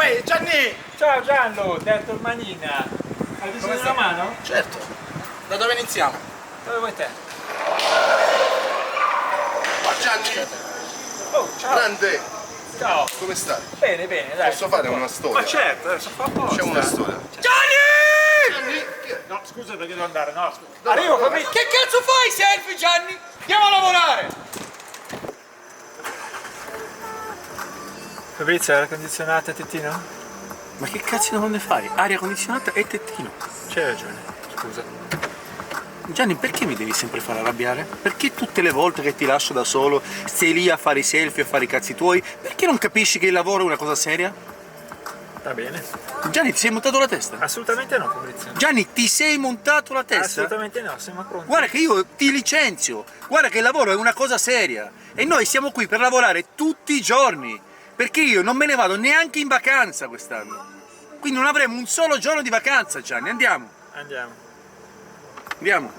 Ehi, Gianni! Ciao Gianlo, detto il Manina. Hai bisogno di una mano? Certo. Da dove iniziamo? Dove vuoi te? Ma Gianni! Oh, ciao! Grande! Ciao! Come stai? Bene, bene, dai. Posso fare una storia? Ma certo, adesso fa apposta. C'è una storia. Gianni! Gianni! No, scusa perché devo andare, no, scusa. Arrivo, fammi... Che cazzo fai, selfie, Gianni? Andiamo a lavorare! Fabrizio, aria condizionata, tettino? Ma che cazzo di domande fai? Aria condizionata e tettino. C'hai ragione, scusa. Gianni, perché mi devi sempre far arrabbiare? Perché tutte le volte che ti lascio da solo stai lì a fare i selfie e a fare i cazzi tuoi? Perché non capisci che il lavoro è una cosa seria? Va bene. Gianni, ti sei montato la testa? Assolutamente no, Fabrizio. Gianni, ti sei montato la testa? Assolutamente no, siamo pronti. Guarda che io ti licenzio, guarda che il lavoro è una cosa seria e noi siamo qui per lavorare tutti i giorni, perché io non me ne vado neanche in vacanza quest'anno. Quindi non avremo un solo giorno di vacanza, Gianni, andiamo. Andiamo. Andiamo.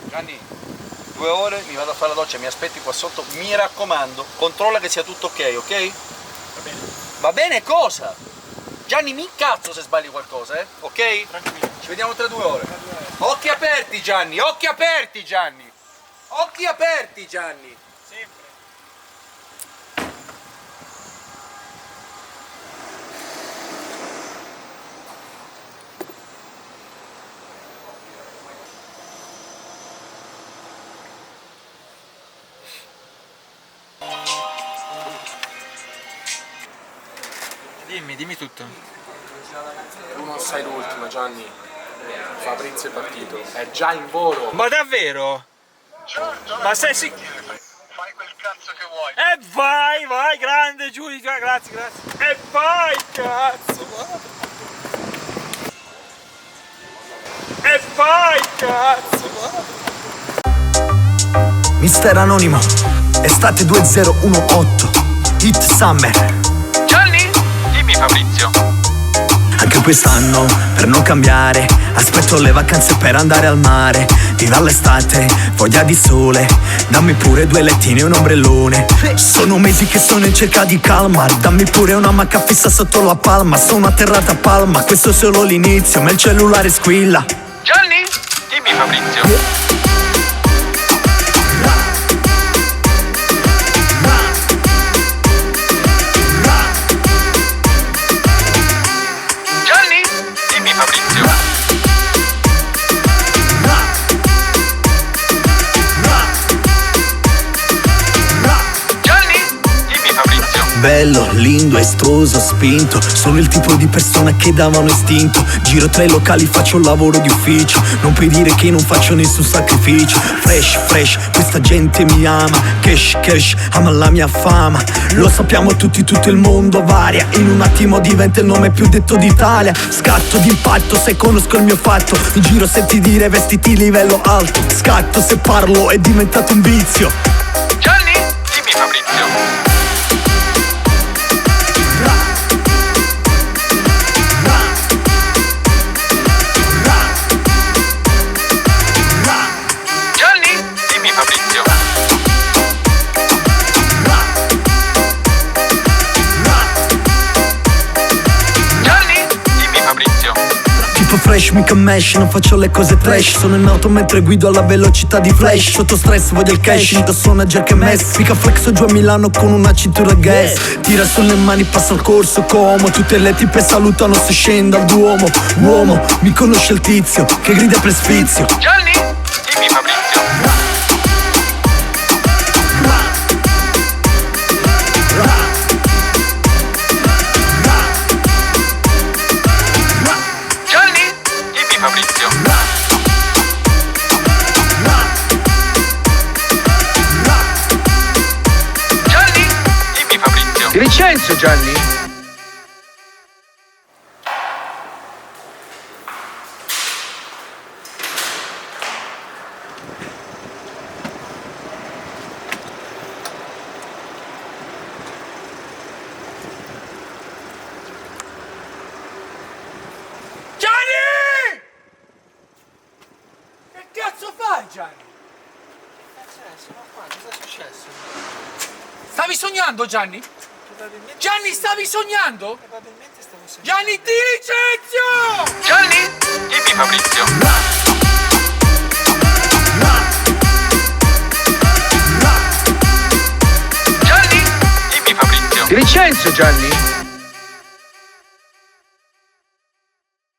Gianni, 2 ore, mi vado a fare la doccia, mi aspetti qua sotto, mi raccomando, controlla che sia tutto ok, ok? Va bene. Va bene cosa? Gianni, mi incazzo se sbagli qualcosa, ok? Tranquillo. Ci vediamo tra 2 ore. Occhi aperti, Gianni, occhi aperti, Gianni! Occhi aperti, Gianni! Sempre. Dimmi tutto. Tu non sei l'ultimo, Gianni. Fabrizio è partito. È già in volo. Ma davvero? Ma sei sicuro? Fai quel cazzo che vuoi. E vai, grande Giulio, grazie. E vai, cazzo, guarda. E vai, cazzo, guarda. Mister Anonimo, estate 2018, Hit Summer. Gianni? Dimmi Fabrizio. Anche quest'anno, per non cambiare, aspetto le vacanze per andare al mare. Viva l'estate, voglia di sole, dammi pure 2 lettini e un ombrellone. Sono mesi che sono in cerca di calma, dammi pure una macca fissa sotto la palma. Sono atterrata a Palma, questo è solo l'inizio, ma il cellulare squilla. Gianni? Dimmi Fabrizio. Gianni? Dimmi Fabrizio. Gianni? Dimmi Fabrizio. Bello, lindo, estroso, spinto. Sono il tipo di persona che davano istinto. Giro tra i locali, faccio un lavoro di ufficio. Non puoi dire che non faccio nessun sacrificio. Fresh, questa gente mi ama. Cash, ama la mia fama. Lo sappiamo tutti, tutto il mondo varia. In un attimo diventa il nome più detto d'Italia. Scatto d'impatto se conosco il mio fatto. Mi giro senti dire vestiti livello alto. Scatto se parlo è diventato un vizio. Gianni? Dimmi Fabrizio. Gianni? Dimmi Fabrizio. Gianni? Dimmi Fabrizio. Tipo fresh, mica mesh, non faccio le cose trash. Sono in auto mentre guido alla velocità di flash. Sotto stress voglio il cash, indosso una jerk e mess. Mica flexo giù a Milano con una cintura gas. Tira sulle mani, passa il corso como. Tutte le tipe salutano se scendo al Duomo. Uomo, mi conosce il tizio che grida per sfizio. Gianni? Dimmi Fabrizio. Gianni? Dimmi Fabrizio. Gianni? Dimmi Fabrizio. Ti licenzio, Gianni? Che cazzo fai? Gianni? Sono qua, cosa è successo? Stavi sognando, Gianni? Gianni, stavi sognando? Probabilmente stavo sognando. Gianni, ti licenzio! Gianni? Dimmi Fabrizio. Gianni? Dimmi Fabrizio. Ti licenzio, Gianni?